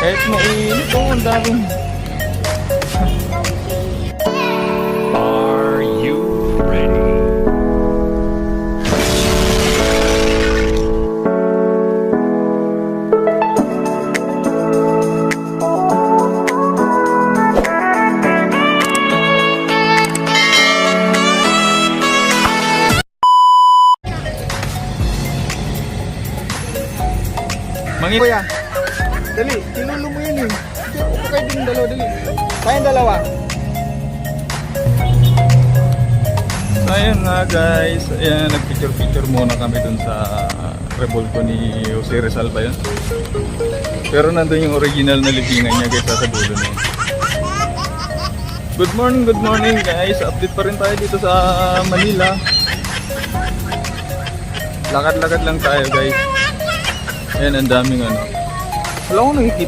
Kahit mainit po, ang daming. Are you ready? Kuya, dali, tinulo mo yun eh. Upo kayo din dalawa, dali. Tayong dalawa. So ayun nga guys, ayan, nagpicture-picture muna kami dun sa revolto ni Jose Rizal ba yun? Pero nandun yung original na libingan niya guys, sa dulo na yun. Good morning guys. Update pa rin tayo dito sa Manila. Lakad-lakad lang tayo guys. Ayan, ang daming ano. Wala akong nakikita.